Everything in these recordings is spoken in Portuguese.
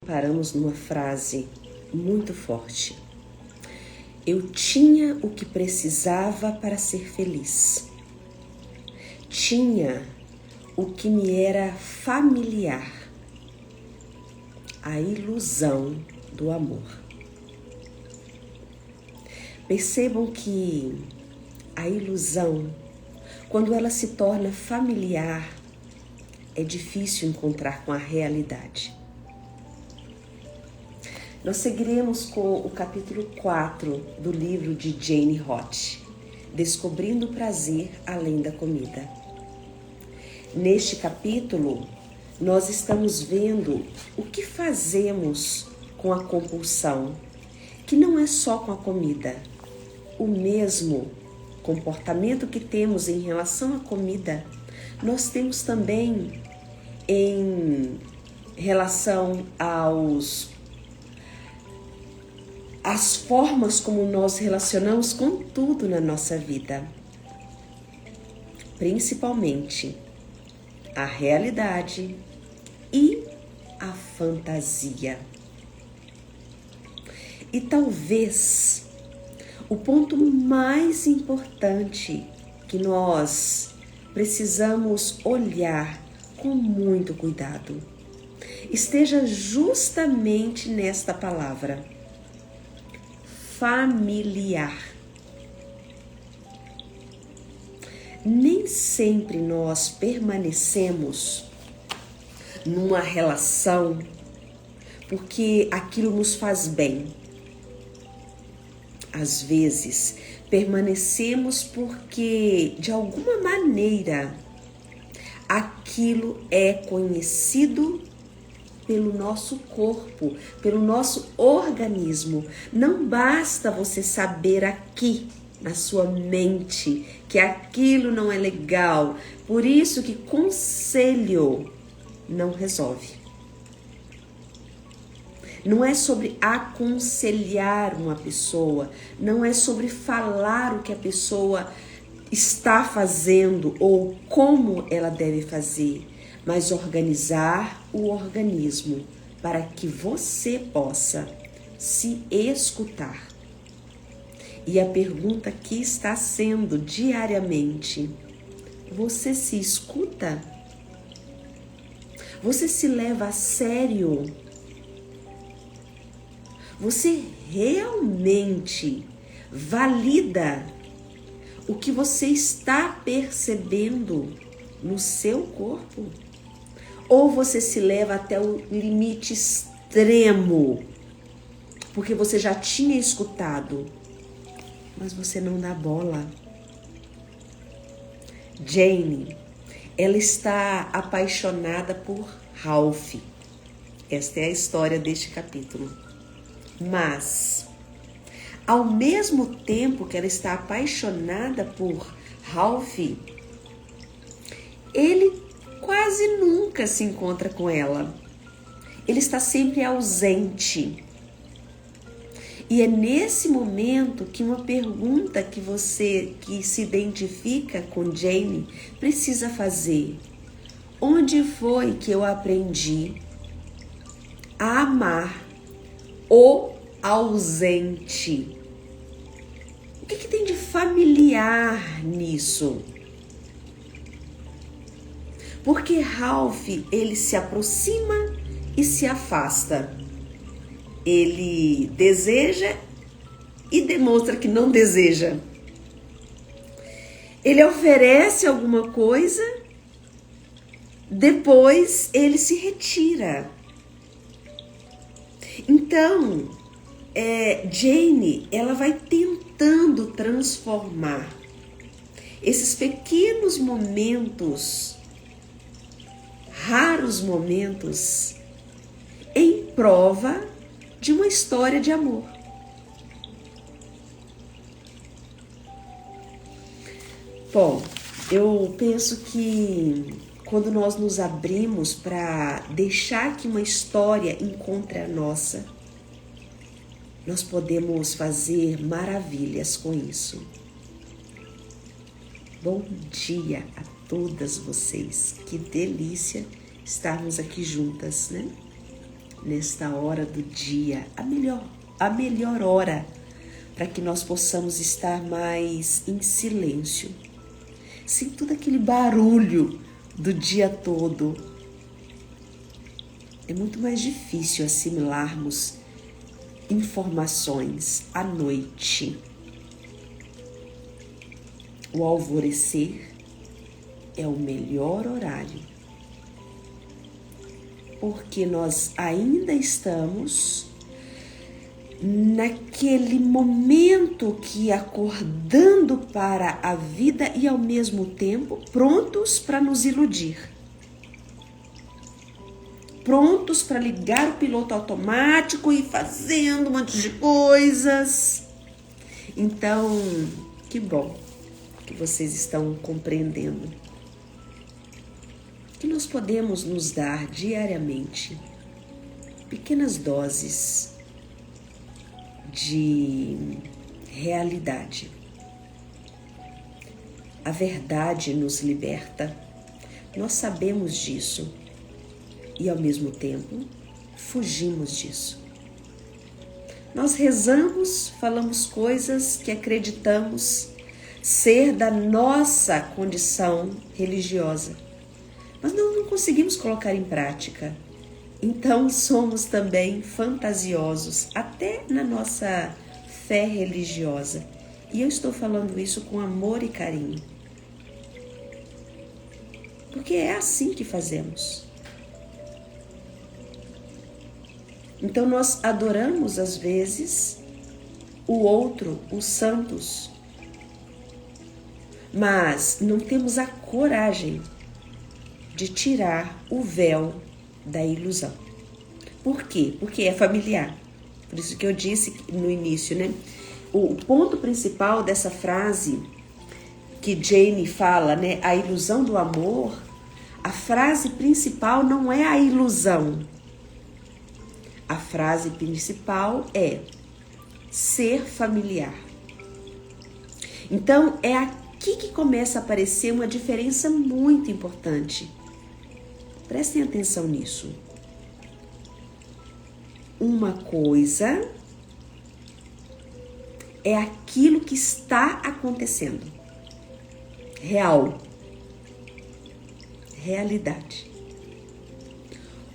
Paramos numa frase muito forte. Eu tinha o que precisava para ser feliz. Tinha o que me era familiar. A ilusão do amor. Percebam que a ilusão, quando ela se torna familiar, é difícil encontrar com a realidade. Nós seguiremos com o capítulo 4 do livro de Jane Roth, Descobrindo o Prazer Além da Comida. Neste capítulo, nós estamos vendo o que fazemos com a compulsão, que não é só com a comida. O mesmo comportamento que temos em relação à comida, nós temos também em relação às formas como nós relacionamos com tudo na nossa vida. Principalmente a realidade e a fantasia. E talvez o ponto mais importante que nós precisamos olhar com muito cuidado esteja justamente nesta palavra: familiar. Nem sempre nós permanecemos numa relação porque aquilo nos faz bem. Às vezes, permanecemos porque, de alguma maneira, aquilo é conhecido pelo nosso corpo, pelo nosso organismo. Não basta você saber aqui, na sua mente, que aquilo não é legal. Por isso que conselho não resolve. Não é sobre aconselhar uma pessoa, não é sobre falar o que a pessoa está fazendo ou como ela deve fazer, mas organizar o organismo para que você possa se escutar. E a pergunta que está sendo diariamente: você se escuta? Você se leva a sério? Você realmente valida o que você está percebendo no seu corpo? Ou você se leva até o limite extremo, porque você já tinha escutado, mas você não dá bola? Jane, ela está apaixonada por Ralph. Esta é a história deste capítulo. Mas, ao mesmo tempo que ela está apaixonada por Ralph, ele quase nunca se encontra com ela. Ele está sempre ausente. E é nesse momento que uma pergunta que você que se identifica com Jane precisa fazer: onde foi que eu aprendi a amar o ausente? O que tem de familiar nisso? Porque Ralph, ele se aproxima e se afasta. Ele deseja e demonstra que não deseja. Ele oferece alguma coisa, depois ele se retira. Então, Jane, ela vai tentando transformar esses pequenos momentos, raros momentos, em prova de uma história de amor. Bom, eu penso que quando nós nos abrimos para deixar que uma história encontre a nossa, nós podemos fazer maravilhas com isso. Bom dia a todas vocês. Que delícia estarmos aqui juntas, né? nesta hora do dia, a melhor hora para que nós possamos estar mais em silêncio, sem todo aquele barulho do dia todo. É muito mais difícil assimilarmos informações à noite. O alvorecer é o melhor horário, porque nós ainda estamos naquele momento que acordando para a vida e ao mesmo tempo prontos para nos iludir. Prontos para ligar o piloto automático e fazendo um monte de coisas. Então, que bom que vocês estão compreendendo que nós podemos nos dar diariamente pequenas doses de realidade. A verdade nos liberta, nós sabemos disso e ao mesmo tempo fugimos disso. Nós rezamos, falamos coisas que acreditamos ser da nossa condição religiosa, mas não conseguimos colocar em prática. Então somos também fantasiosos, até na nossa fé religiosa. E eu estou falando isso com amor e carinho. Porque é assim que fazemos. Então nós adoramos às vezes o outro, os santos, mas não temos a coragem de tirar o véu da ilusão. Por quê? Porque é familiar. Por isso que eu disse no início, né? O ponto principal dessa frase que Jane fala, né? A ilusão do amor, a frase principal não é a ilusão. A frase principal é ser familiar. Então, é aqui que começa a aparecer uma diferença muito importante. Prestem atenção nisso. Uma coisa é aquilo que está acontecendo. Real. Realidade.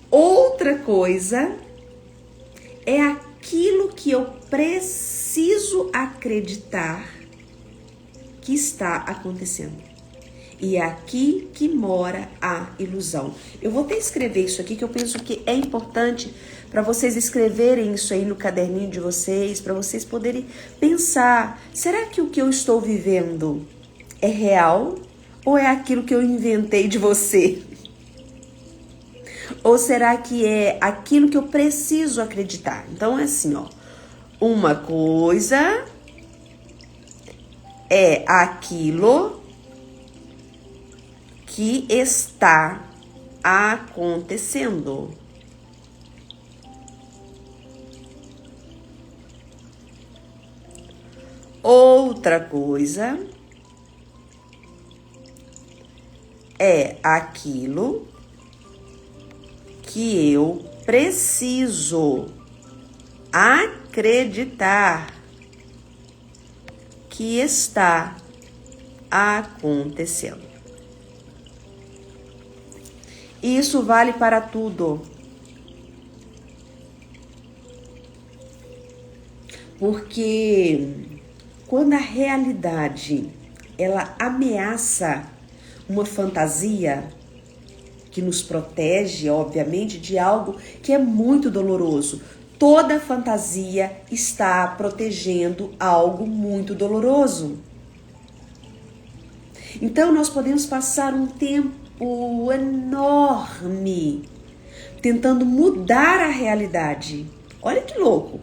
Outra coisa é aquilo que eu preciso acreditar que está acontecendo. E é aqui que mora a ilusão. Eu vou até escrever isso aqui, que eu penso que é importante para vocês escreverem isso aí no caderninho de vocês, para vocês poderem pensar, será que o que eu estou vivendo é real ou é aquilo que eu inventei de você? Ou será que é aquilo que eu preciso acreditar? Então é assim, ó. Uma coisa é aquilo que está acontecendo. Outra coisa é aquilo que eu preciso acreditar que está acontecendo. Isso vale para tudo. Porque quando a realidade ela ameaça uma fantasia que nos protege, obviamente, de algo que é muito doloroso. Toda fantasia está protegendo algo muito doloroso. Então nós podemos passar um tempo enorme tentando mudar a realidade. Olha que louco.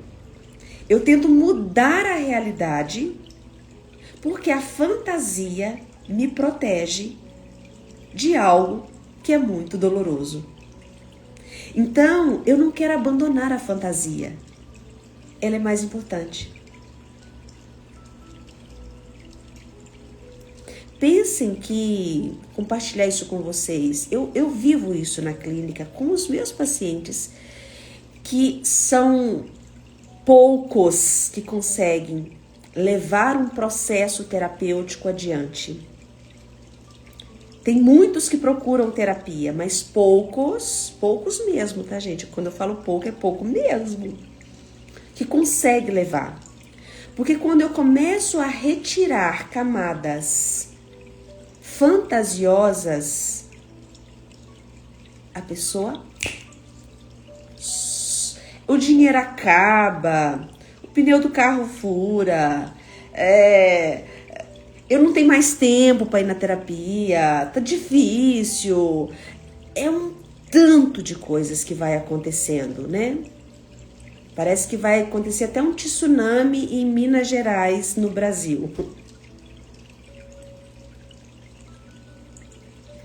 Eu tento mudar a realidade porque a fantasia me protege de algo que é muito doloroso. Então, eu não quero abandonar a fantasia. Ela é mais importante. Pensem que, compartilhar isso com vocês, eu vivo isso na clínica com os meus pacientes, que são poucos que conseguem levar um processo terapêutico adiante. Tem muitos que procuram terapia, mas poucos mesmo, tá, gente? Quando eu falo pouco, é pouco mesmo, que consegue levar. Porque quando eu começo a retirar camadas fantasiosas, a pessoa... O dinheiro acaba, o pneu do carro fura, eu não tenho mais tempo para ir na terapia, tá difícil. É um tanto de coisas que vai acontecendo, né? Parece que vai acontecer até um tsunami em Minas Gerais, no Brasil.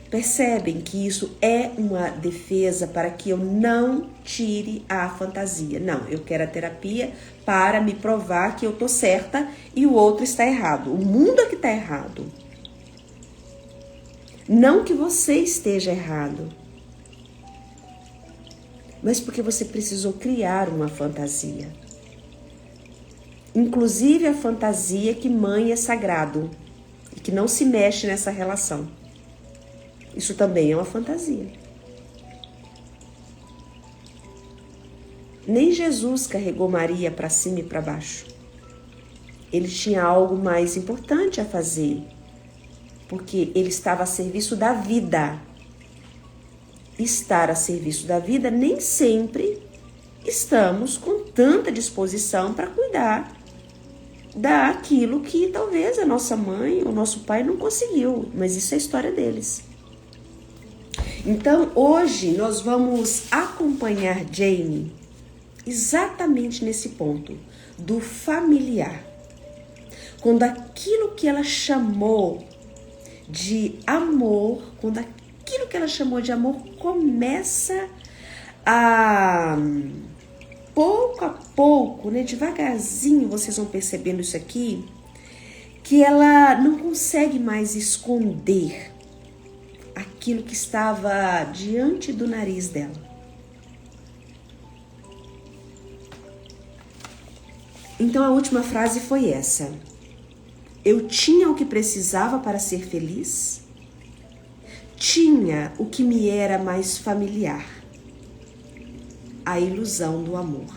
Percebem que isso é uma defesa para que eu não tire a fantasia. Não, eu quero a terapia para me provar que eu tô certa e o outro está errado. O mundo é que está errado. Não que você esteja errado, mas porque você precisou criar uma fantasia. Inclusive a fantasia que mãe é sagrado e que não se mexe nessa relação. Isso também é uma fantasia. Nem Jesus carregou Maria para cima e para baixo. Ele tinha algo mais importante a fazer, porque ele estava a serviço da vida. Estar a serviço da vida, nem sempre estamos com tanta disposição para cuidar daquilo que talvez a nossa mãe ou nosso pai não conseguiu, mas isso é a história deles. Então, hoje nós vamos acompanhar Jane exatamente nesse ponto do familiar. Quando aquilo que ela chamou de amor, quando aquilo que ela chamou de amor começa a, pouco a pouco, né, devagarzinho, vocês vão percebendo isso aqui, que ela não consegue mais esconder aquilo que estava diante do nariz dela. Então a última frase foi essa: eu tinha o que precisava para ser feliz, tinha o que me era mais familiar, a ilusão do amor.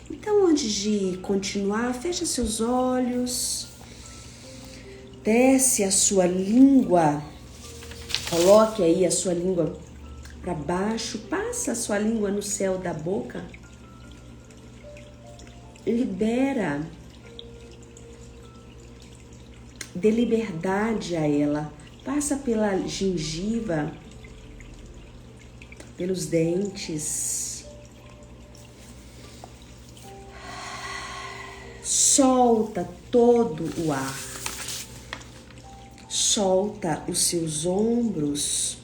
Então, antes de continuar, fecha seus olhos. Desce a sua língua, coloque aí a sua língua para baixo, passa a sua língua no céu da boca, libera, dê liberdade a ela, passa pela gengiva, pelos dentes, solta todo o ar. Solta os seus ombros.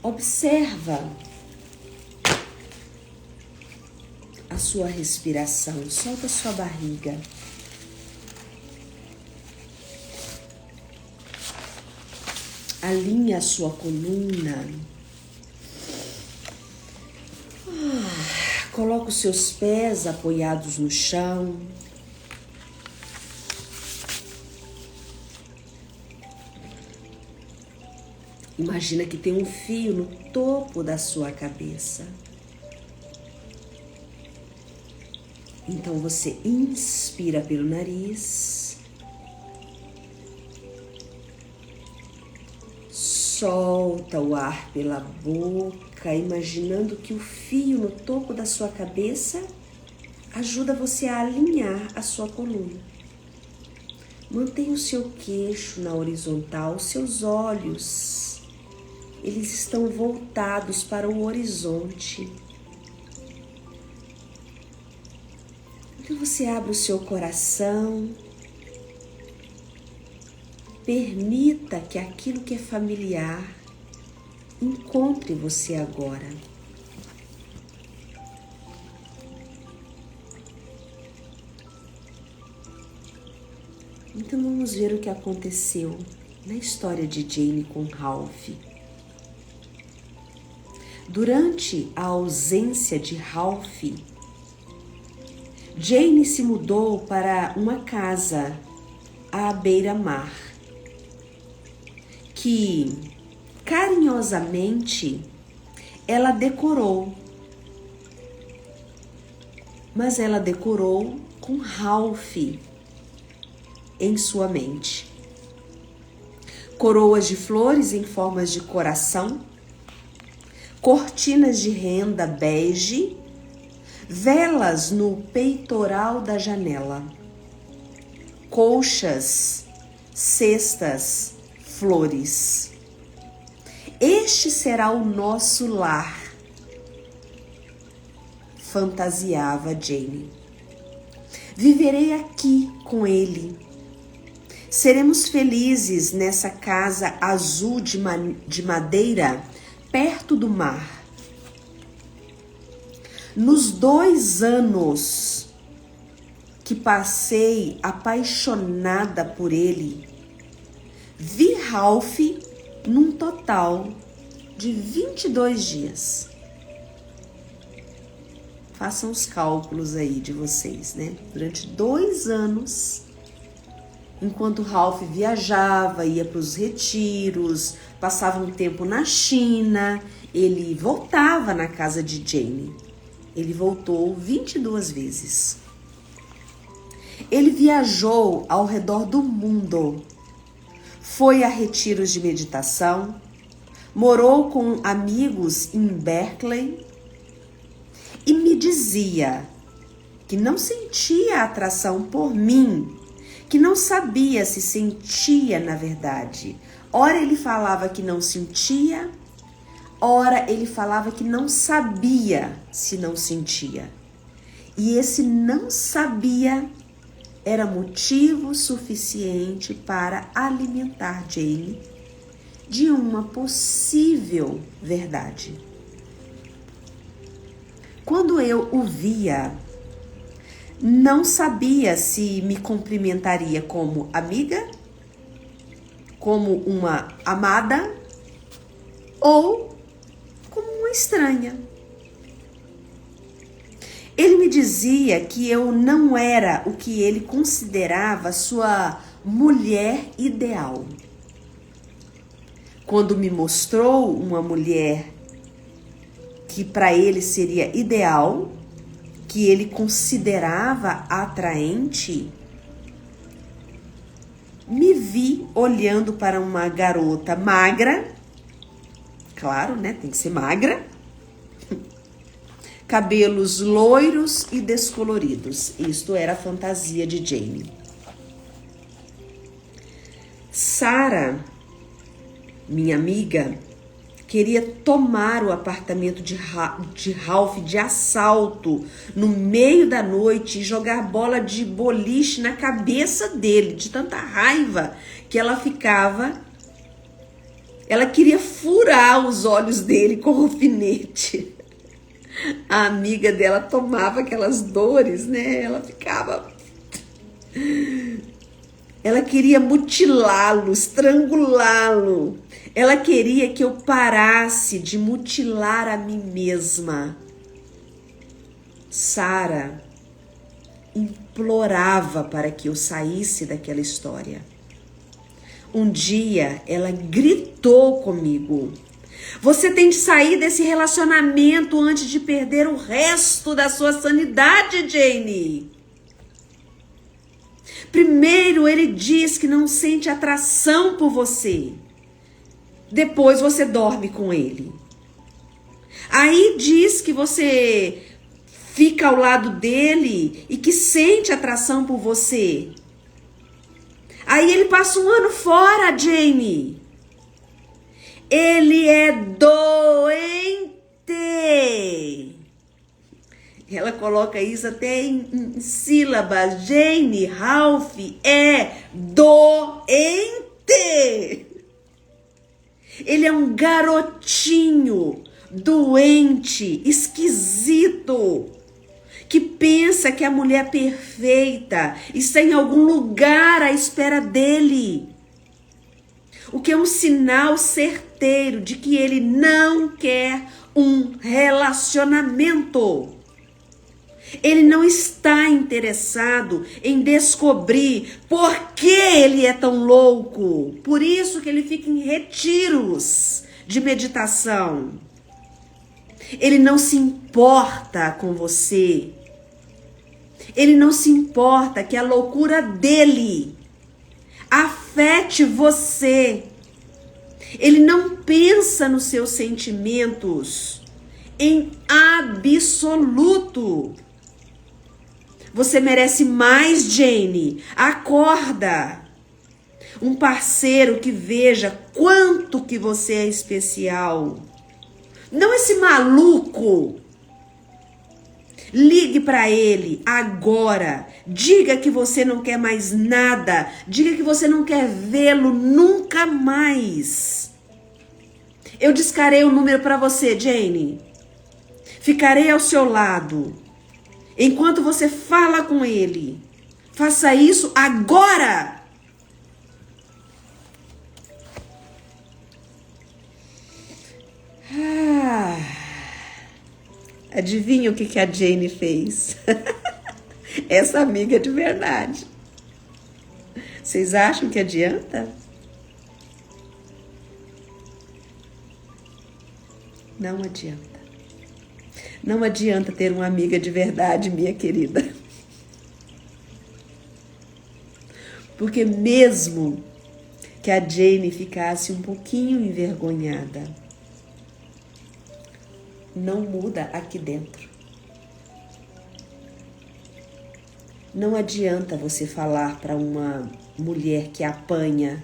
Observa a sua respiração. Solta a sua barriga. Alinha a sua coluna. Coloca os seus pés apoiados no chão. Imagina que tem um fio no topo da sua cabeça. Então você inspira pelo nariz. Solta o ar pela boca, imaginando que o fio no topo da sua cabeça ajuda você a alinhar a sua coluna. Mantenha o seu queixo na horizontal, seus olhos, eles estão voltados para o horizonte. Então você abre o seu coração, permita que aquilo que é familiar encontre você agora. Então vamos ver o que aconteceu na história de Jane com Ralph. Durante a ausência de Ralph, Jane se mudou para uma casa à beira-mar, que carinhosamente ela decorou. Mas ela decorou com Ralph em sua mente. Coroas de flores em formas de coração, cortinas de renda bege, velas no peitoral da janela, colchas, cestas, flores. Este será o nosso lar, fantasiava Jane. Viverei aqui com ele. Seremos felizes nessa casa azul de madeira, perto do mar. Nos 2 anos que passei apaixonada por ele, vi Ralph num total de 22 dias. Façam os cálculos aí de vocês, né? Durante 2 anos, enquanto Ralph viajava, ia para os retiros, passava um tempo na China, ele voltava na casa de Jane. Ele voltou 22 vezes. Ele viajou ao redor do mundo, foi a retiros de meditação, morou com amigos em Berkeley e me dizia que não sentia atração por mim, que não sabia se sentia na verdade. Ora ele falava que não sentia, ora ele falava que não sabia se não sentia. E esse não sabia era motivo suficiente para alimentar Jane de uma possível verdade. Quando eu o via, não sabia se me cumprimentaria como amiga, como uma amada ou como uma estranha. Ele me dizia que eu não era o que ele considerava sua mulher ideal. Quando me mostrou uma mulher que para ele seria ideal, que ele considerava atraente, me vi olhando para uma garota magra, claro, né? Tem que ser magra, cabelos loiros e descoloridos. Isto era a fantasia de Jane. Sarah, minha amiga, queria tomar o apartamento de Ralph de assalto no meio da noite e jogar bola de boliche na cabeça dele, de tanta raiva que ela ficava. Ela queria furar os olhos dele com alfinete. A amiga dela tomava aquelas dores, né? Ela ficava... Ela queria mutilá-lo, estrangulá-lo. Ela queria que eu parasse de mutilar a mim mesma. Sarah implorava para que eu saísse daquela história. Um dia ela gritou comigo: "Você tem de sair desse relacionamento antes de perder o resto da sua sanidade, Jane. Primeiro ele diz que não sente atração por você. Depois você dorme com ele. Aí diz que você fica ao lado dele e que sente atração por você. Aí ele passa 1 ano fora, Jane. Ele é doente." Ela coloca isso até em sílabas. Jane, Ralph é doente. Ele é um garotinho doente, esquisito, que pensa que a mulher perfeita está em algum lugar à espera dele. O que é um sinal certeiro de que ele não quer um relacionamento. Ele não está interessado em descobrir por que ele é tão louco. Por isso que ele fica em retiros de meditação. Ele não se importa com você. Ele não se importa que a loucura dele afete você. Ele não pensa nos seus sentimentos em absoluto. Você merece mais, Jane. Acorda. Um parceiro que veja quanto que você é especial. Não esse maluco. Ligue para ele agora. Diga que você não quer mais nada. Diga que você não quer vê-lo nunca mais. Eu discarei o número para você, Jane. Ficarei ao seu lado. Enquanto você fala com ele. Faça isso agora. Adivinha o que a Jane fez? Essa amiga é de verdade. Vocês acham que adianta? Não adianta. Não adianta ter uma amiga de verdade, minha querida. Porque mesmo que a Jane ficasse um pouquinho envergonhada, não muda aqui dentro. Não adianta você falar para uma mulher que apanha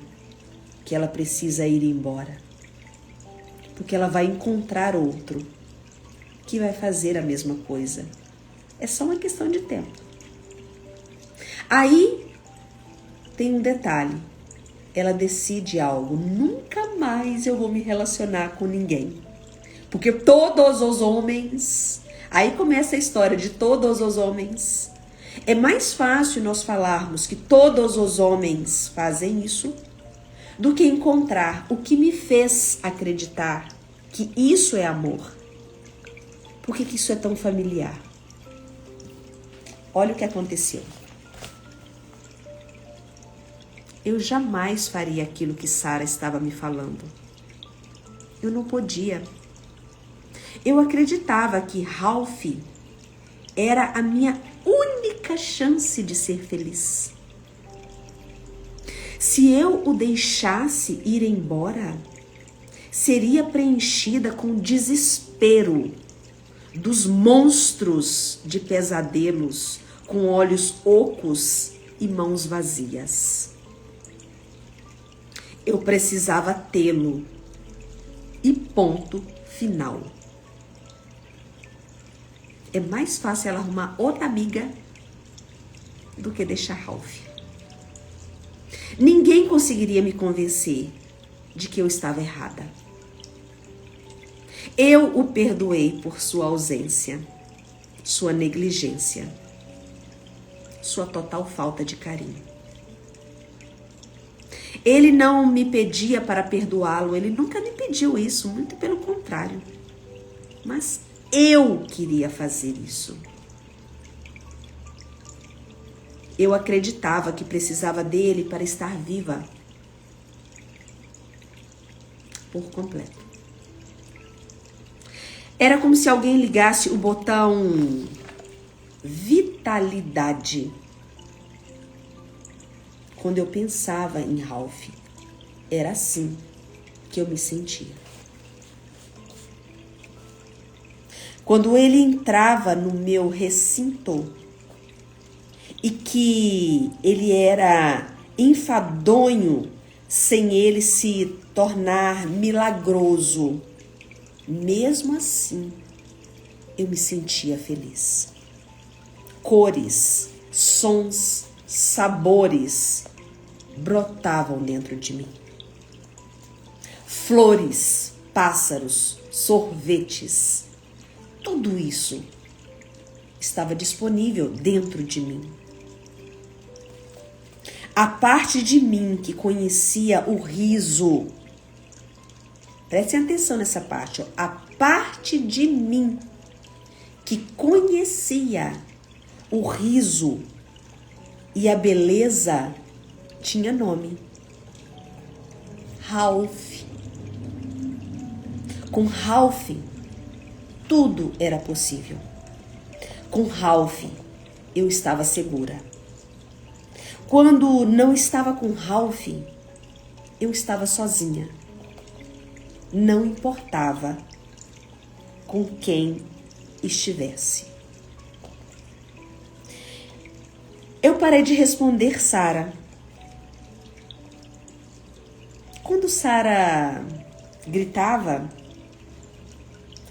que ela precisa ir embora. Porque ela vai encontrar outro que vai fazer a mesma coisa. É só uma questão de tempo. Aí tem um detalhe. Ela decide algo. Nunca mais eu vou me relacionar com ninguém. Porque todos os homens... Aí começa a história de todos os homens. É mais fácil nós falarmos que todos os homens fazem isso do que encontrar o que me fez acreditar que isso é amor. Por que isso é tão familiar? Olha o que aconteceu. Eu jamais faria aquilo que Sara estava me falando. Eu não podia. Eu acreditava que Ralph era a minha única chance de ser feliz. Se eu o deixasse ir embora, seria preenchida com desespero dos monstros de pesadelos com olhos ocos e mãos vazias. Eu precisava tê-lo. E ponto final. É mais fácil ela arrumar outra amiga do que deixar Ralph. Ninguém conseguiria me convencer de que eu estava errada. Eu o perdoei por sua ausência, sua negligência, sua total falta de carinho. Ele não me pedia para perdoá-lo, ele nunca me pediu isso, muito pelo contrário. Mas eu queria fazer isso. Eu acreditava que precisava dele para estar viva. Por completo. Era como se alguém ligasse o botão vitalidade. Quando eu pensava em Ralph, era assim que eu me sentia. Quando ele entrava no meu recinto e que ele era enfadonho sem ele se tornar milagroso, mesmo assim, eu me sentia feliz. Cores, sons, sabores brotavam dentro de mim. Flores, pássaros, sorvetes, tudo isso estava disponível dentro de mim. A parte de mim que conhecia o riso, prestem atenção nessa parte, ó. A parte de mim que conhecia o riso e a beleza tinha nome. Ralph. Com Ralph, tudo era possível. Com Ralph, eu estava segura. Quando não estava com Ralph, eu estava sozinha. Não importava com quem estivesse. Eu parei de responder Sara. Quando Sara gritava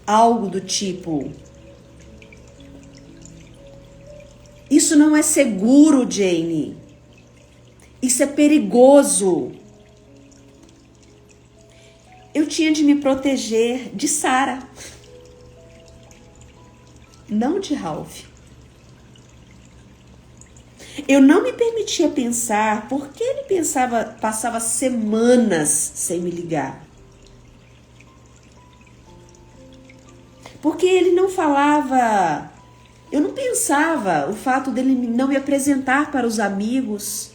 algo do tipo: isso não é seguro, Jane. Isso é perigoso. Eu tinha de me proteger de Sara, não de Ralph. Eu não me permitia pensar por que ele passava semanas sem me ligar. Porque ele não falava, eu não pensava o fato dele não me apresentar para os amigos.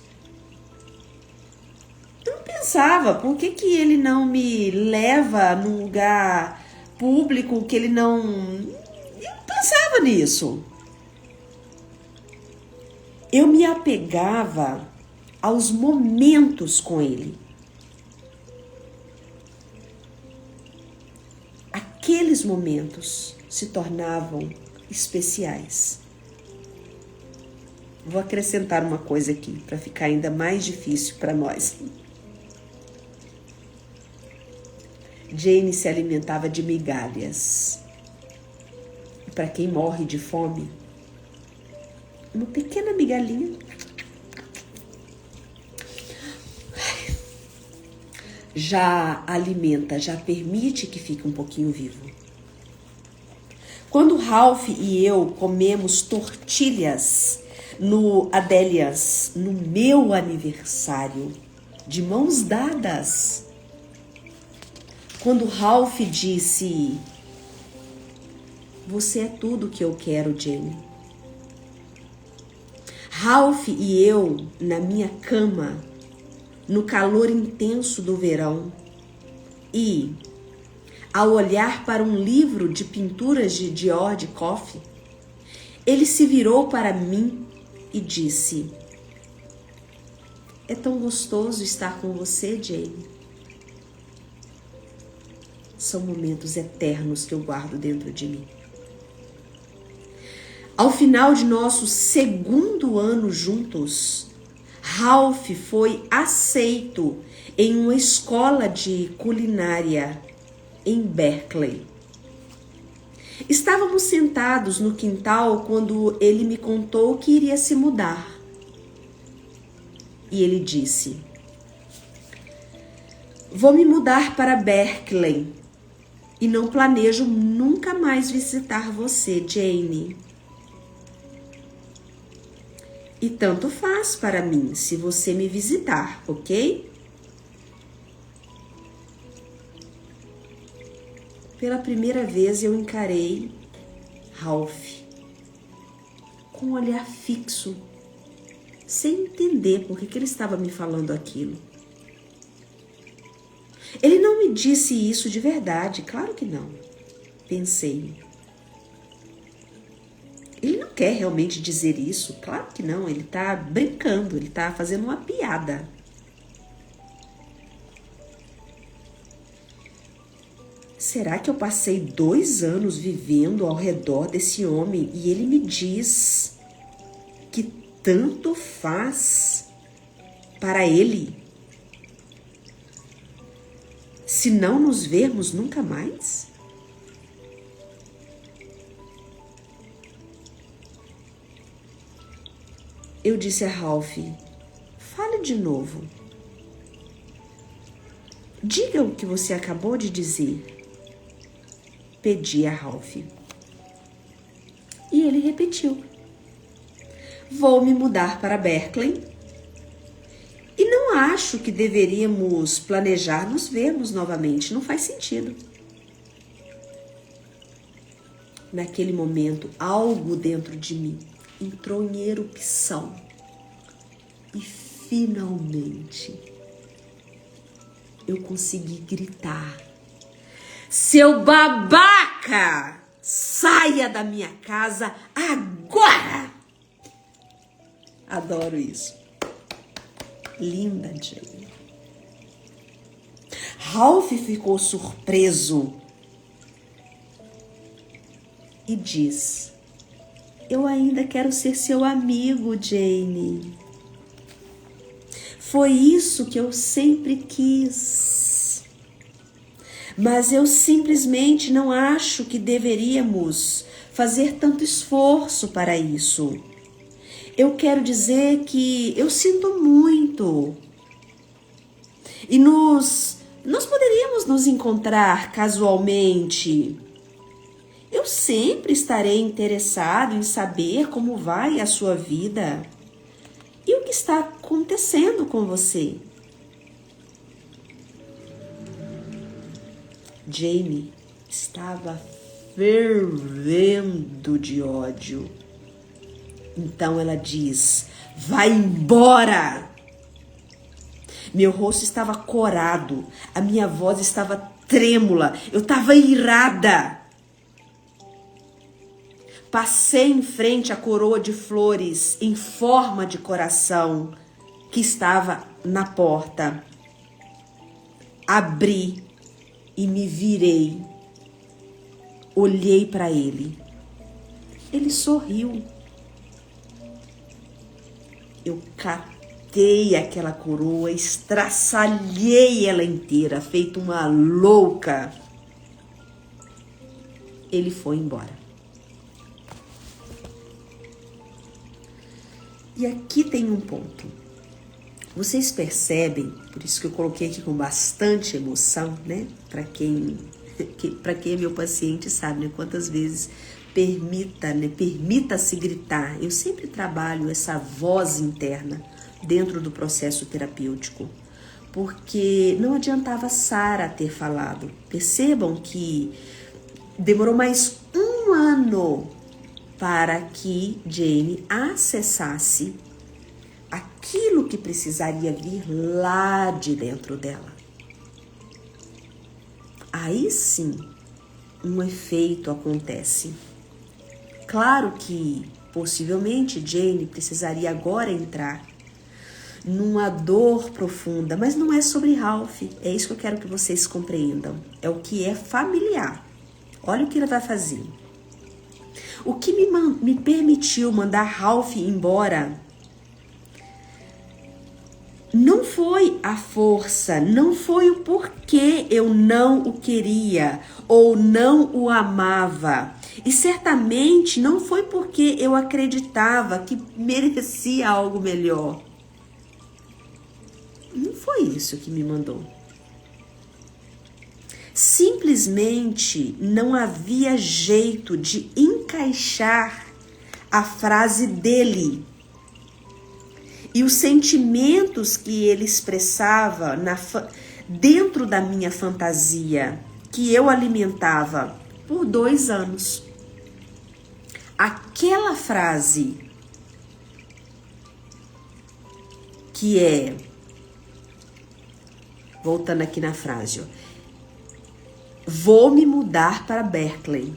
Eu não pensava por que ele não me leva num lugar público, que ele não... Eu não pensava nisso. Eu me apegava aos momentos com ele. Aqueles momentos se tornavam especiais. Vou acrescentar uma coisa aqui para ficar ainda mais difícil para nós. Jane se alimentava de migalhas. E para quem morre de fome, uma pequena migalhinha já alimenta, já permite que fique um pouquinho vivo. Quando Ralph e eu comemos tortilhas no Adélias, no meu aniversário, de mãos dadas, quando Ralph disse: você é tudo que eu quero, Jane. Ralph e eu, na minha cama, no calor intenso do verão, e, ao olhar para um livro de pinturas de Dior de Coffey, ele se virou para mim e disse: é tão gostoso estar com você, Jane. São momentos eternos que eu guardo dentro de mim. Ao final de nosso segundo ano juntos, Ralph foi aceito em uma escola de culinária em Berkeley. Estávamos sentados no quintal quando ele me contou que iria se mudar. E ele disse: vou me mudar para Berkeley e não planejo nunca mais visitar você, Jane. E tanto faz para mim se você me visitar, ok? Pela primeira vez eu encarei Ralph com um olhar fixo, sem entender por que ele estava me falando aquilo. Ele não me disse isso de verdade, claro que não, pensei. Ele não quer realmente dizer isso, claro que não, ele está brincando, ele está fazendo uma piada. Será que eu passei 2 anos vivendo ao redor desse homem e ele me diz que tanto faz para ele se não nos vermos nunca mais? Eu disse a Ralph: fale de novo. Diga o que você acabou de dizer. Pedi a Ralph. E ele repetiu: vou me mudar para Berkeley e não acho que deveríamos planejar nos vermos novamente. Não faz sentido. naquele momento, algo dentro de mim entrou em erupção. E finalmente eu consegui gritar: seu babaca, saia da minha casa agora! Adoro isso. Linda, Jane. Ralph ficou surpreso e diz: eu ainda quero ser seu amigo, Jane. Foi isso que eu sempre quis. Mas eu simplesmente não acho que deveríamos fazer tanto esforço para isso. Eu quero dizer que eu sinto muito. E nós poderíamos nos encontrar casualmente. Eu sempre estarei interessado em saber como vai a sua vida e o que está acontecendo com você. Jamie estava fervendo de ódio. Então ela diz: vai embora! Meu rosto estava corado, a minha voz estava trêmula, eu estava irada. Passei em frente à coroa de flores em forma de coração que estava na porta. Abri e me virei. Olhei para ele. Ele sorriu. Eu catei aquela coroa, estraçalhei ela inteira, feito uma louca. Ele foi embora. E aqui tem um ponto. Vocês percebem, por isso que eu coloquei aqui com bastante emoção, né? Para quem é meu paciente sabe, né? Quantas vezes permita-se gritar. Eu sempre trabalho essa voz interna dentro do processo terapêutico, porque não adiantava Sara ter falado. Percebam que demorou mais um ano para que Jane acessasse aquilo que precisaria vir lá de dentro dela. Aí sim, um efeito acontece. Claro que, possivelmente, Jane precisaria agora entrar numa dor profunda, mas não é sobre Ralph. É isso que eu quero que vocês compreendam. É o que é familiar. Olha o que ele vai fazer. O que me permitiu mandar Ralph embora não foi a força, não foi o porquê eu não o queria ou não o amava. E certamente não foi porque eu acreditava que merecia algo melhor. Não foi isso que me mandou. Simplesmente não havia jeito de encaixar a frase dele e os sentimentos que ele expressava dentro da minha fantasia, que eu alimentava por 2 anos. Aquela frase que é, voltando aqui na frase, vou me mudar para Berkeley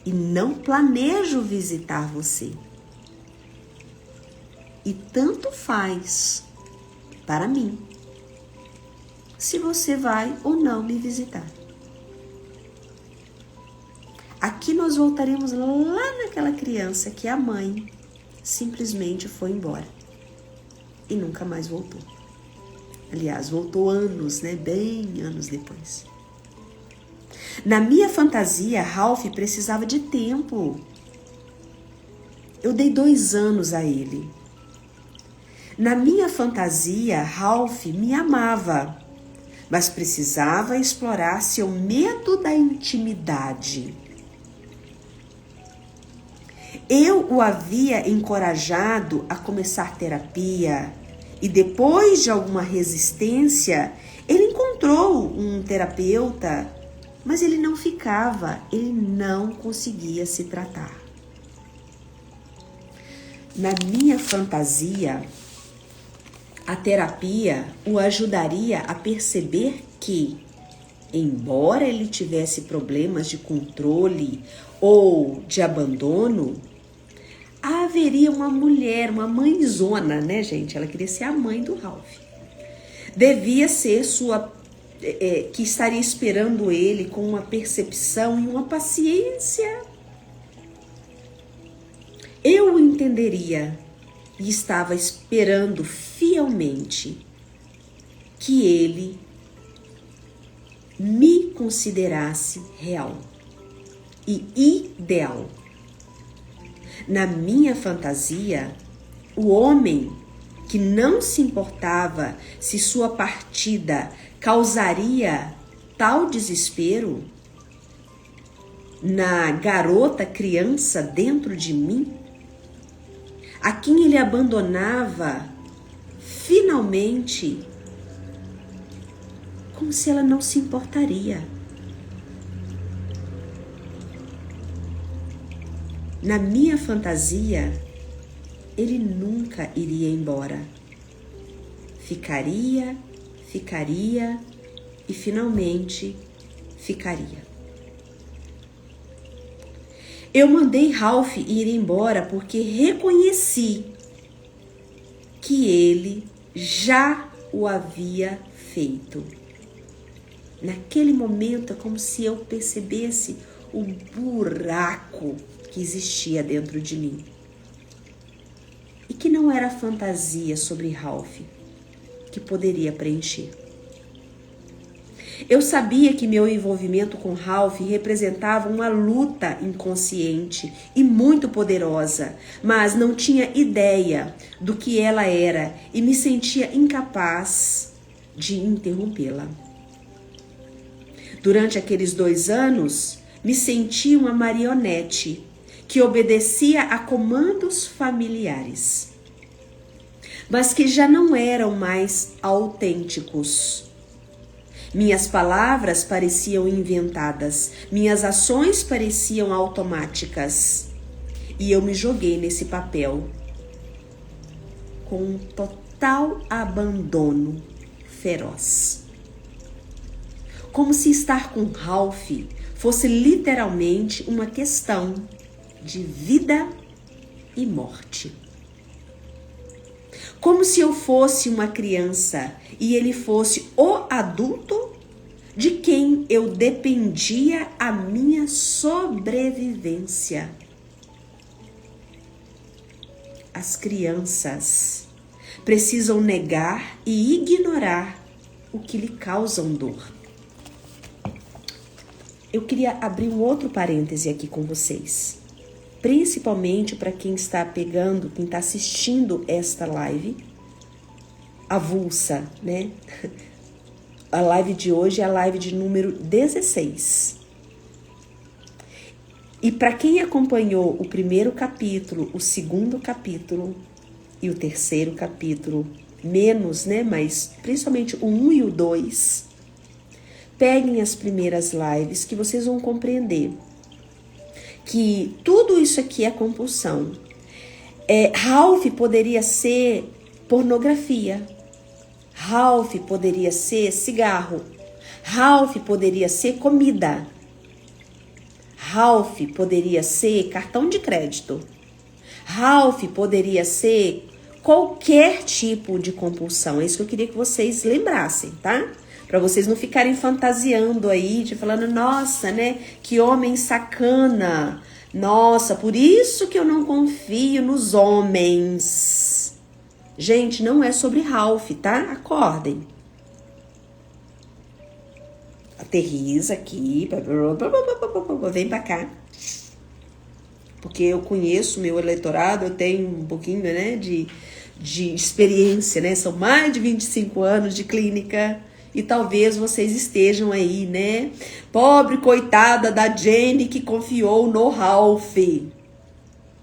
e não planejo visitar você. E tanto faz para mim se você vai ou não me visitar. Aqui nós voltaremos lá naquela criança que a mãe simplesmente foi embora e nunca mais voltou. Aliás, voltou anos, né? Bem anos depois. Na minha fantasia, Ralph precisava de tempo. Eu dei 2 anos a ele. Na minha fantasia, Ralph me amava, mas precisava explorar seu medo da intimidade. Eu o havia encorajado a começar terapia e depois de alguma resistência, ele encontrou um terapeuta Mas ele não ficava, ele não conseguia se tratar. Na minha fantasia, a terapia o ajudaria a perceber que, embora ele tivesse problemas de controle ou de abandono, haveria uma mulher, uma mãezona, né, gente? Ela queria ser a mãe do Ralph. Devia ser que estaria esperando ele com uma percepção e uma paciência. Eu o entenderia e estava esperando fielmente que ele me considerasse real e ideal. Na minha fantasia, o homem que não se importava se sua partida causaria tal desespero na garota criança dentro de mim, a quem ele abandonava finalmente, como se ela não se importaria. Na minha fantasia, ele nunca iria embora. Ficaria e finalmente ficaria. Eu mandei Ralph ir embora porque reconheci que ele já o havia feito. Naquele momento é como se eu percebesse o buraco que existia dentro de mim. E que não era fantasia sobre Ralph que poderia preencher. Eu sabia que meu envolvimento com Ralph representava uma luta inconsciente e muito poderosa, mas não tinha ideia do que ela era e me sentia incapaz de interrompê-la. Durante aqueles 2 anos, me senti uma marionete que obedecia a comandos familiares, mas que já não eram mais autênticos. Minhas palavras pareciam inventadas, minhas ações pareciam automáticas. E eu me joguei nesse papel com um total abandono feroz. Como se estar com Ralph fosse literalmente uma questão de vida e morte. Como se eu fosse uma criança e ele fosse o adulto de quem eu dependia a minha sobrevivência. As crianças precisam negar e ignorar o que lhe causam dor. Eu queria abrir um outro parêntese aqui com vocês. Principalmente para quem está quem está assistindo esta live avulsa, né? A live de hoje é a live de número 16. E para quem acompanhou o primeiro capítulo, o segundo capítulo e o terceiro capítulo, menos, né? Mas principalmente o 1 e o 2, peguem as primeiras lives que vocês vão compreender que tudo isso aqui é compulsão. Ralph poderia ser pornografia. Ralph poderia ser cigarro. Ralph poderia ser comida. Ralph poderia ser cartão de crédito. Ralph poderia ser qualquer tipo de compulsão. É isso que eu queria que vocês lembrassem, tá? Para vocês não ficarem fantasiando aí, falando, nossa, né? Que homem sacana. Nossa, por isso que eu não confio nos homens. Gente, não é sobre Ralph, tá? Acordem. Aterriza aqui. Vem pra cá. Porque eu conheço meu eleitorado, eu tenho um pouquinho, né, de experiência, né? São mais de 25 anos de clínica. E talvez vocês estejam aí, né? Pobre coitada da Jenny que confiou no Ralph.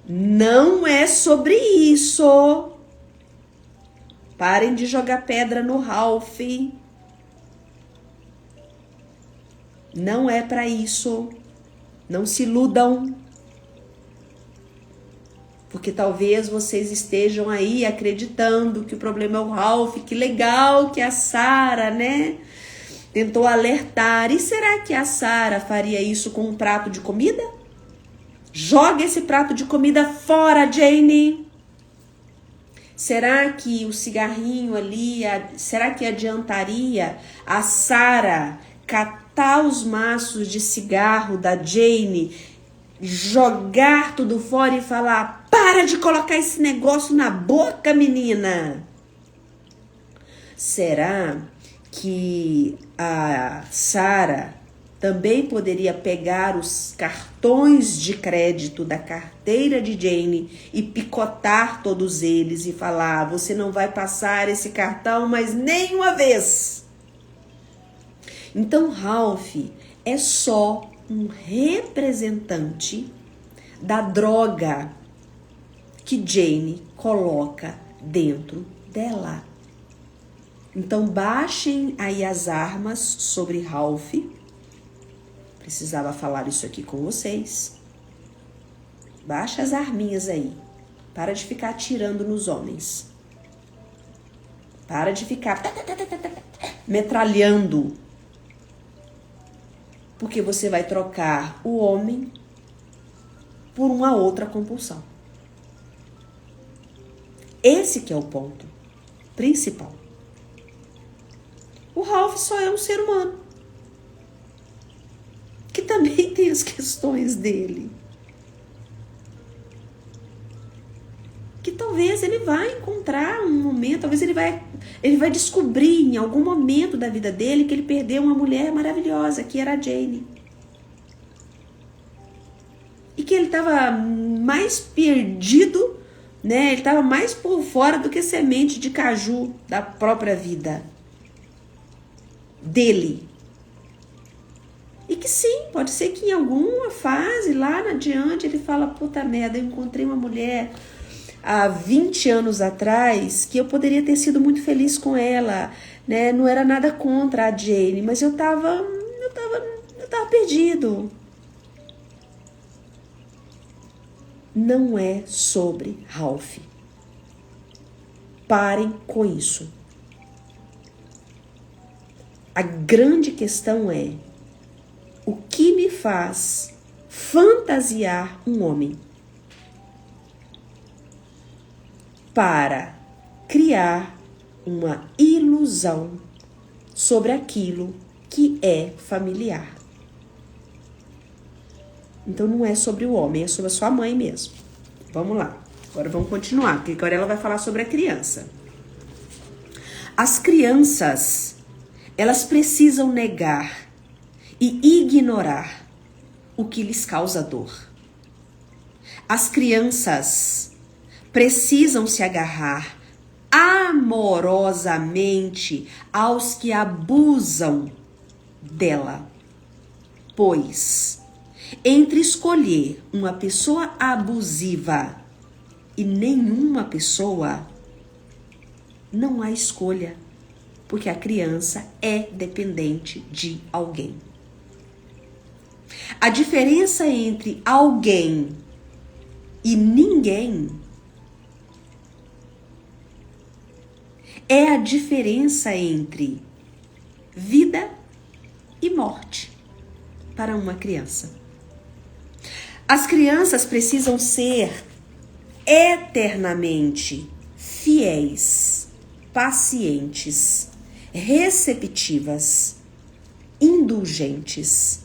Não é sobre isso. Parem de jogar pedra no Ralph. Não é para isso. Não se iludam. Porque talvez vocês estejam aí acreditando que o problema é o Ralph. Que legal que a Sarah, né, tentou alertar. E será que a Sarah faria isso com um prato de comida? Joga esse prato de comida fora, Jane. Será que o cigarrinho ali, será que adiantaria a Sarah catar os maços de cigarro da Jane, jogar tudo fora e falar: para de colocar esse negócio na boca, menina? Será que a Sarah também poderia pegar os cartões de crédito da carteira de Jane e picotar todos eles e falar: você não vai passar esse cartão mais nenhuma vez? Então Ralph é só um representante da droga que Jane coloca dentro dela. Então baixem aí as armas sobre Ralph. Precisava falar isso aqui com vocês. Baixa as arminhas aí. Para de ficar atirando nos homens. Para de ficar metralhando. Porque você vai trocar o homem por uma outra compulsão. Esse que é o ponto principal. O Ralph só é um ser humano. Que também tem as questões dele. Que talvez ele vai encontrar um momento, talvez ele vai descobrir em algum momento da vida dele que ele perdeu uma mulher maravilhosa, que era a Jane. E que ele estava mais perdido, né? Ele estava mais por fora do que semente de caju da própria vida dele. E que sim, pode ser que em alguma fase lá adiante ele fala: puta merda, eu encontrei uma mulher há 20 anos atrás que eu poderia ter sido muito feliz com ela, né? Não era nada contra a Jane, mas eu tava perdido. Não é sobre Ralph. Parem com isso. A grande questão é: o que me faz fantasiar um homem para criar uma ilusão sobre aquilo que é familiar? Então não é sobre o homem, é sobre a sua mãe mesmo. Vamos lá, agora vamos continuar, porque agora ela vai falar sobre a criança. As crianças, elas precisam negar e ignorar o que lhes causa dor. As crianças precisam se agarrar amorosamente aos que abusam dela, pois entre escolher uma pessoa abusiva e nenhuma pessoa, não há escolha, porque a criança é dependente de alguém. A diferença entre alguém e ninguém é a diferença entre vida e morte para uma criança. As crianças precisam ser eternamente fiéis, pacientes, receptivas, indulgentes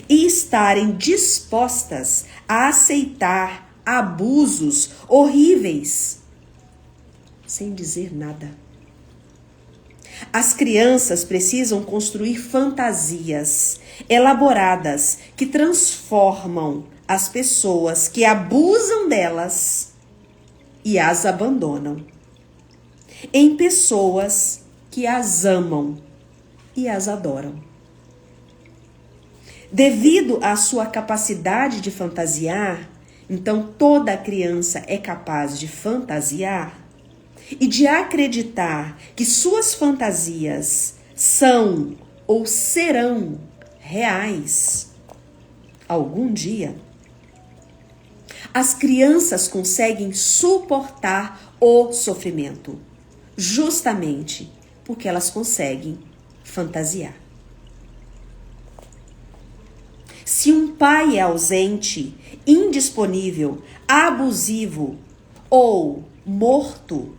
e estarem dispostas a aceitar abusos horríveis sem dizer nada. As crianças precisam construir fantasias elaboradas que transformam as pessoas que abusam delas e as abandonam em pessoas que as amam e as adoram. Devido à sua capacidade de fantasiar, então toda criança é capaz de fantasiar e de acreditar que suas fantasias são ou serão reais. Algum dia, as crianças conseguem suportar o sofrimento, justamente porque elas conseguem fantasiar. Se um pai é ausente, indisponível, abusivo ou morto,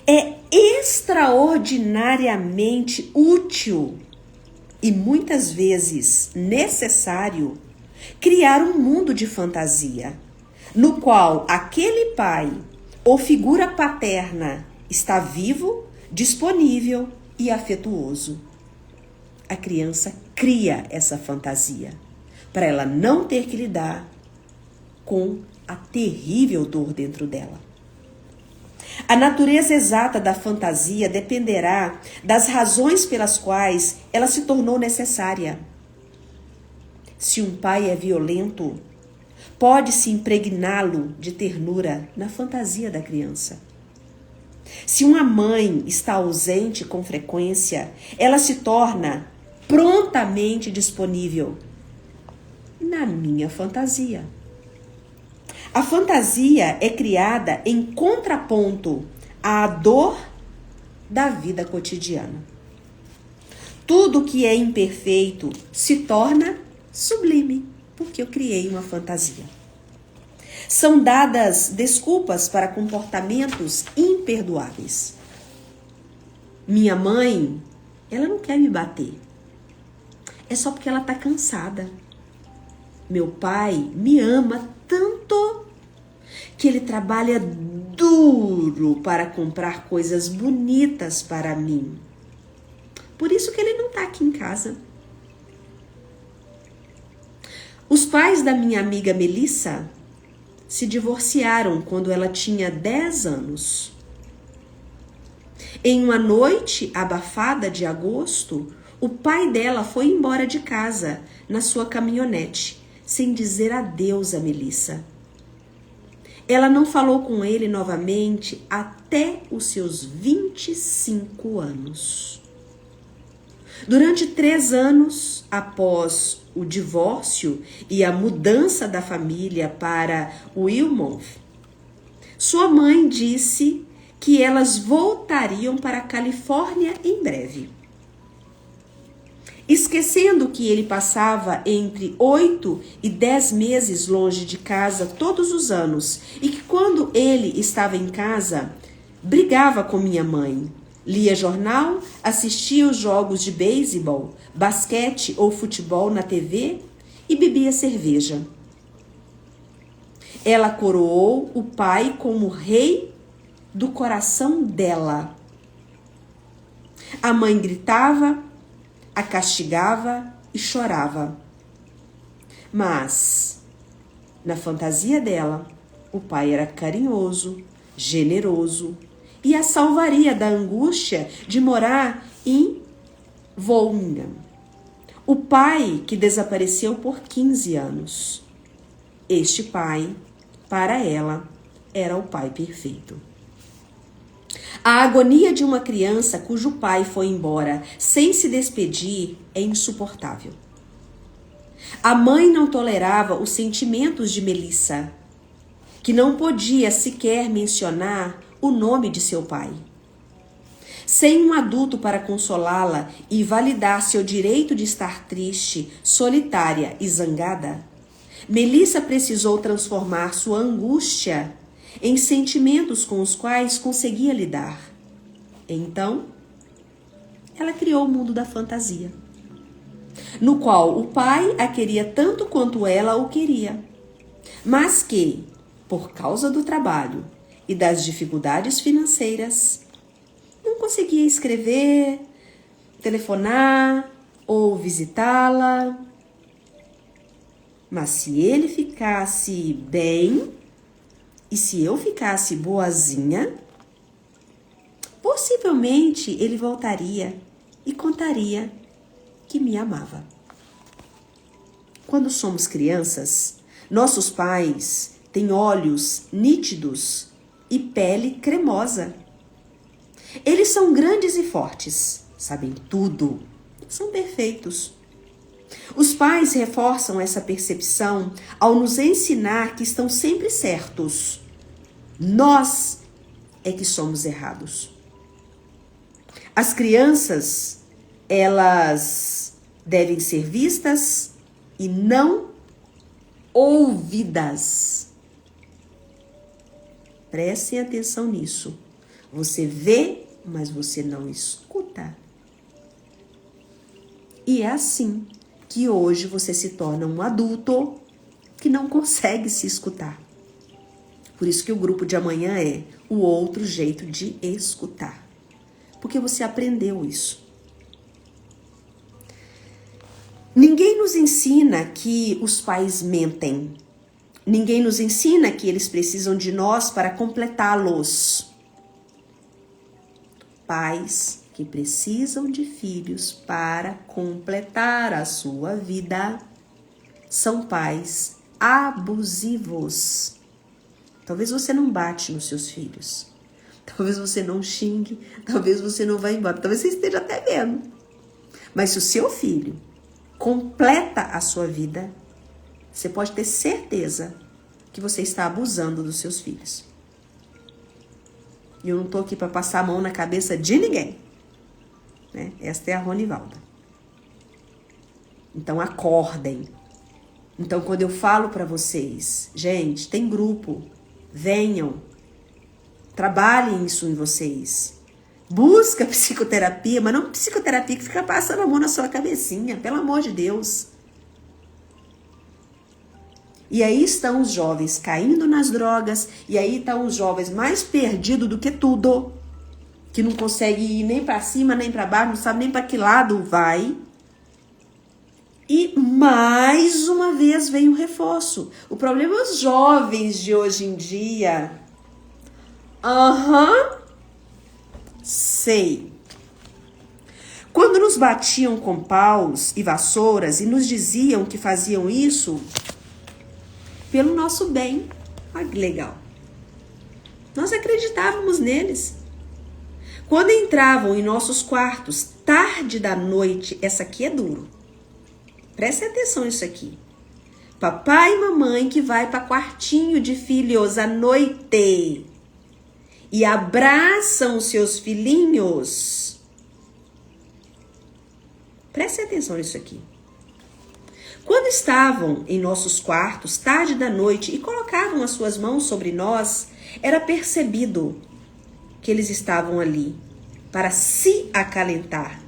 é extraordinariamente útil e muitas vezes necessário criar um mundo de fantasia, no qual aquele pai ou figura paterna está vivo, disponível e afetuoso. A criança cria essa fantasia para ela não ter que lidar com a terrível dor dentro dela. A natureza exata da fantasia dependerá das razões pelas quais ela se tornou necessária. Se um pai é violento, pode-se impregná-lo de ternura na fantasia da criança. Se uma mãe está ausente com frequência, ela se torna prontamente disponível na minha fantasia. A fantasia é criada em contraponto à dor da vida cotidiana. Tudo que é imperfeito se torna sublime, porque eu criei uma fantasia. São dadas desculpas para comportamentos imperdoáveis. Minha mãe, ela não quer me bater. É só porque ela está cansada. Meu pai me ama tanto que ele trabalha duro para comprar coisas bonitas para mim. Por isso que ele não está aqui em casa. Os pais da minha amiga Melissa se divorciaram quando ela tinha 10 anos. Em uma noite abafada de agosto, o pai dela foi embora de casa na sua caminhonete, sem dizer adeus a Melissa. Ela não falou com ele novamente até os seus 25 anos. Durante 3 anos, após o divórcio e a mudança da família para Wilmouth, sua mãe disse que elas voltariam para a Califórnia em breve. Esquecendo que ele passava entre 8 e 10 meses longe de casa todos os anos e que quando ele estava em casa, brigava com minha mãe, lia jornal, assistia os jogos de beisebol, basquete ou futebol na TV e bebia cerveja. Ela coroou o pai como rei do coração dela. A mãe gritava, a castigava e chorava. Mas, na fantasia dela, o pai era carinhoso, generoso e a salvaria da angústia de morar em Wollongong. O pai que desapareceu por 15 anos. Este pai, para ela, era o pai perfeito. A agonia de uma criança cujo pai foi embora sem se despedir é insuportável. A mãe não tolerava os sentimentos de Melissa, que não podia sequer mencionar o nome de seu pai. Sem um adulto para consolá-la e validar seu direito de estar triste, solitária e zangada, Melissa precisou transformar sua angústia em sentimentos com os quais conseguia lidar. Então, ela criou o mundo da fantasia, no qual o pai a queria tanto quanto ela o queria, mas que, por causa do trabalho e das dificuldades financeiras, não conseguia escrever, telefonar ou visitá-la. Mas se ele ficasse bem, e se eu ficasse boazinha, possivelmente ele voltaria e contaria que me amava. Quando somos crianças, nossos pais têm olhos nítidos e pele cremosa. Eles são grandes e fortes, sabem tudo, são perfeitos. Os pais reforçam essa percepção ao nos ensinar que estão sempre certos. Nós é que somos errados. As crianças, elas devem ser vistas e não ouvidas. Prestem atenção nisso. Você vê, mas você não escuta. E é assim que hoje você se torna um adulto que não consegue se escutar. Por isso que o grupo de amanhã é o outro jeito de escutar. Porque você aprendeu isso. Ninguém nos ensina que os pais mentem. Ninguém nos ensina que eles precisam de nós para completá-los. Pais que precisam de filhos para completar a sua vida são pais abusivos. Talvez você não bate nos seus filhos. Talvez você não xingue. Talvez você não vá embora. Talvez você esteja até vendo. Mas se o seu filho completa a sua vida, você pode ter certeza que você está abusando dos seus filhos. E eu não estou aqui para passar a mão na cabeça de ninguém. Né? Esta é a Ronivalda. Então acordem. Então quando eu falo para vocês, gente, tem grupo, venham, trabalhem isso em vocês. Busca psicoterapia, mas não psicoterapia que fica passando a mão na sua cabecinha, pelo amor de Deus. E aí estão os jovens caindo nas drogas, e aí estão os jovens mais perdidos do que tudo, que não consegue ir nem para cima, nem para baixo, não sabe nem para que lado vai. E mais uma vez vem o reforço. O problema é os jovens de hoje em dia. Sei. Quando nos batiam com paus e vassouras e nos diziam que faziam isso pelo nosso bem. Olha que legal. Nós acreditávamos neles. Quando entravam em nossos quartos, tarde da noite, essa aqui é duro. Preste atenção nisso aqui. Papai e mamãe que vai para quartinho de filhos à noite e abraçam os seus filhinhos. Preste atenção nisso aqui. Quando estavam em nossos quartos, tarde da noite, e colocavam as suas mãos sobre nós, era percebido que eles estavam ali para se acalentar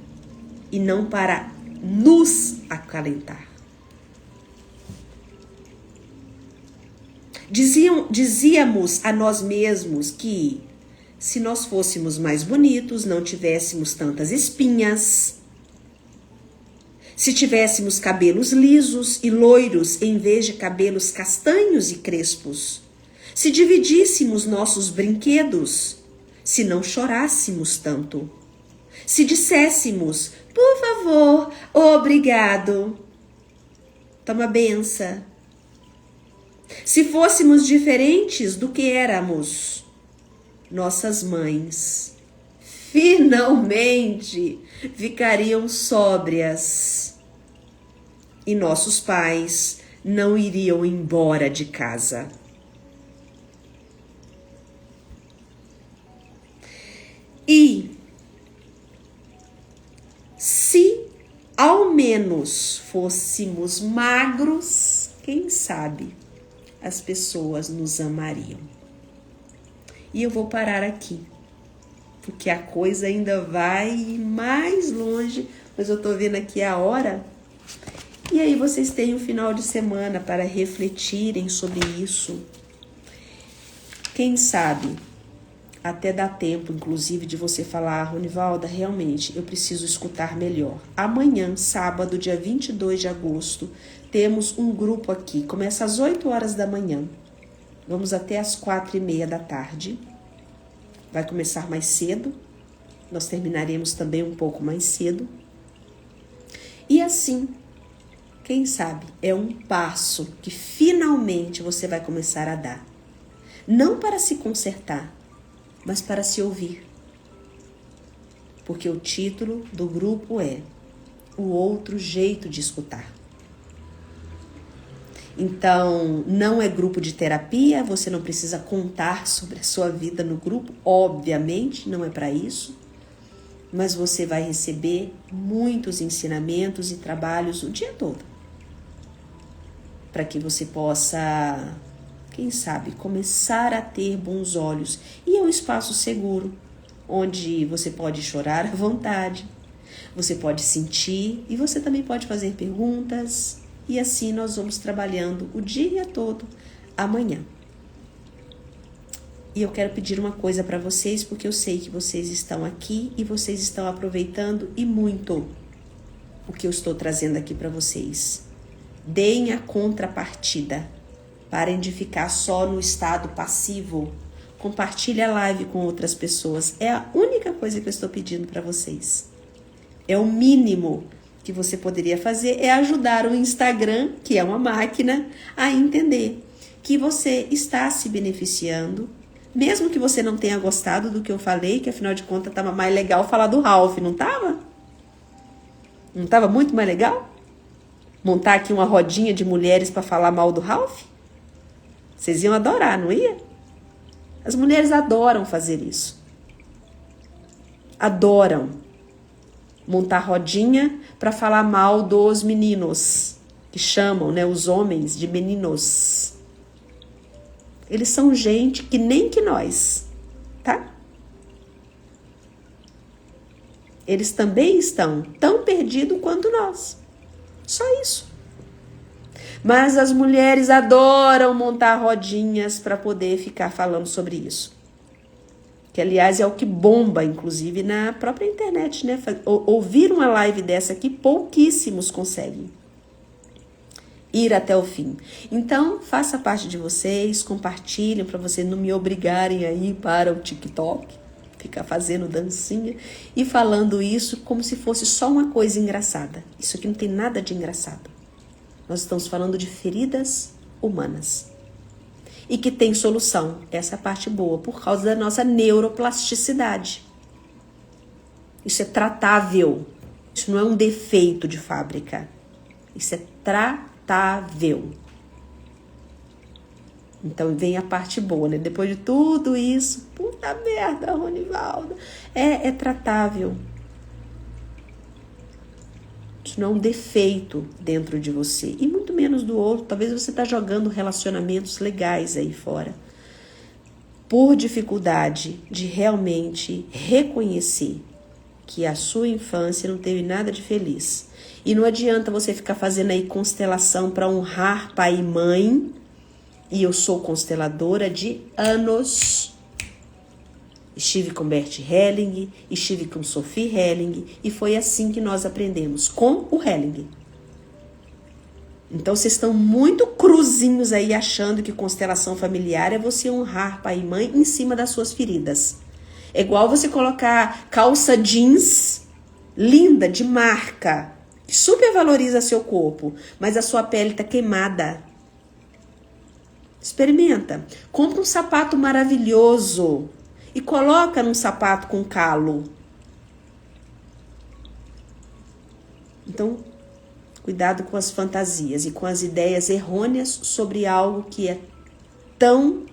e não para nos acalentar. Dizíamos a nós mesmos que se nós fôssemos mais bonitos, não tivéssemos tantas espinhas, se tivéssemos cabelos lisos e loiros em vez de cabelos castanhos e crespos, se dividíssemos nossos brinquedos, se não chorássemos tanto, se disséssemos, por favor, obrigado, toma benção, se fôssemos diferentes do que éramos, nossas mães finalmente ficariam sóbrias e nossos pais não iriam embora de casa. E se ao menos fôssemos magros, quem sabe as pessoas nos amariam. E eu vou parar aqui, porque a coisa ainda vai mais longe, mas eu tô vendo aqui a hora. E aí vocês têm um final de semana para refletirem sobre isso. Quem sabe até dá tempo, inclusive, de você falar, Ronivalda, realmente, eu preciso escutar melhor. Amanhã, sábado, dia 22 de agosto, temos um grupo aqui. Começa às 8 horas da manhã. Vamos até às 4:30 da tarde. Vai começar mais cedo. Nós terminaremos também um pouco mais cedo. E assim, quem sabe, é um passo que finalmente você vai começar a dar. Não para se consertar, mas para se ouvir. Porque o título do grupo é O Outro Jeito de Escutar. Então, não é grupo de terapia, você não precisa contar sobre a sua vida no grupo, obviamente, não é para isso. Mas você vai receber muitos ensinamentos e trabalhos o dia todo. Para que você possa, quem sabe, começar a ter bons olhos. E é um espaço seguro, onde você pode chorar à vontade, você pode sentir e você também pode fazer perguntas. E assim nós vamos trabalhando o dia todo amanhã. E eu quero pedir uma coisa para vocês, porque eu sei que vocês estão aqui e vocês estão aproveitando e muito o que eu estou trazendo aqui para vocês. Deem a contrapartida. Parem de ficar só no estado passivo. Compartilhe a live com outras pessoas. É a única coisa que eu estou pedindo para vocês. É o mínimo que você poderia fazer, é ajudar o Instagram, que é uma máquina, a entender que você está se beneficiando, mesmo que você não tenha gostado do que eu falei, que afinal de contas estava mais legal falar do Ralph, não estava? Não estava muito mais legal? Montar aqui uma rodinha de mulheres para falar mal do Ralph? Vocês iam adorar, não ia? As mulheres adoram fazer isso. Adoram montar rodinha para falar mal dos meninos, que chamam, né, os homens de meninos. Eles são gente que nem que nós, tá? Eles também estão tão perdidos quanto nós. Só isso. Mas as mulheres adoram montar rodinhas para poder ficar falando sobre isso. Que, aliás, é o que bomba, inclusive, na própria internet, né? Ouvir uma live dessa aqui, pouquíssimos conseguem ir até o fim. Então, faça parte de vocês, compartilhem para vocês não me obrigarem a ir para o TikTok, ficar fazendo dancinha e falando isso como se fosse só uma coisa engraçada. Isso aqui não tem nada de engraçado. Nós estamos falando de feridas humanas. E que tem solução. Essa é a parte boa, por causa da nossa neuroplasticidade. Isso é tratável. Isso não é um defeito de fábrica. Isso é tratável. Então vem a parte boa, né? Depois de tudo isso, puta merda, Ronivaldo. É tratável. Isso não é um defeito dentro de você. E muito menos do outro. Talvez você está jogando relacionamentos legais aí fora. Por dificuldade de realmente reconhecer que a sua infância não teve nada de feliz. E não adianta você ficar fazendo aí constelação para honrar pai e mãe. E eu sou consteladora de anos. Estive com Bert Helling, estive com Sophie Helling, e foi assim que nós aprendemos, com o Helling. Então vocês estão muito cruzinhos aí achando que constelação familiar é você honrar pai e mãe em cima das suas feridas. É igual você colocar calça jeans linda, de marca, que super valoriza seu corpo, mas a sua pele está queimada. Experimenta. Compra um sapato maravilhoso e coloca num sapato com calo. Então, cuidado com as fantasias e com as ideias errôneas sobre algo que é tão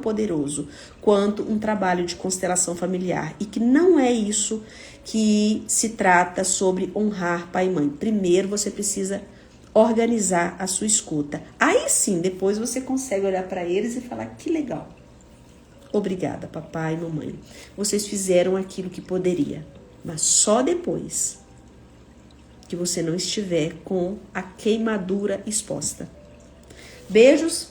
poderoso quanto um trabalho de constelação familiar. E que não é isso que se trata sobre honrar pai e mãe. Primeiro você precisa organizar a sua escuta. Aí sim, depois você consegue olhar para eles e falar, que legal. Obrigada, papai e mamãe. Vocês fizeram aquilo que poderia, mas só depois que você não estiver com a queimadura exposta. Beijos.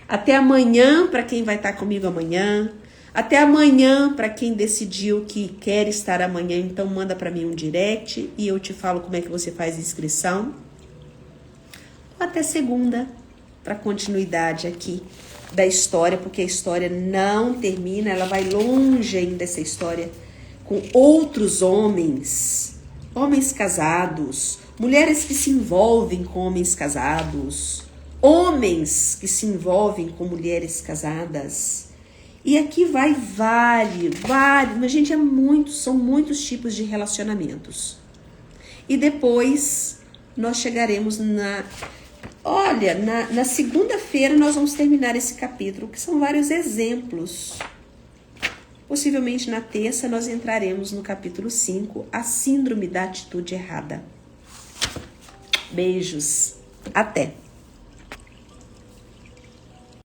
Até amanhã para quem vai estar comigo amanhã. Até amanhã para quem decidiu que quer estar amanhã, então manda para mim um direct e eu te falo como é que você faz a inscrição. Ou até segunda para continuidade aqui da história, porque a história não termina, ela vai longe ainda, essa história, com outros homens casados, mulheres que se envolvem com homens casados, homens que se envolvem com mulheres casadas. E aqui vai vários, mas gente, são muitos tipos de relacionamentos. E depois nós chegaremos Olha, na segunda-feira nós vamos terminar esse capítulo, que são vários exemplos. Possivelmente na terça nós entraremos no capítulo 5, a síndrome da atitude errada. Beijos. Até!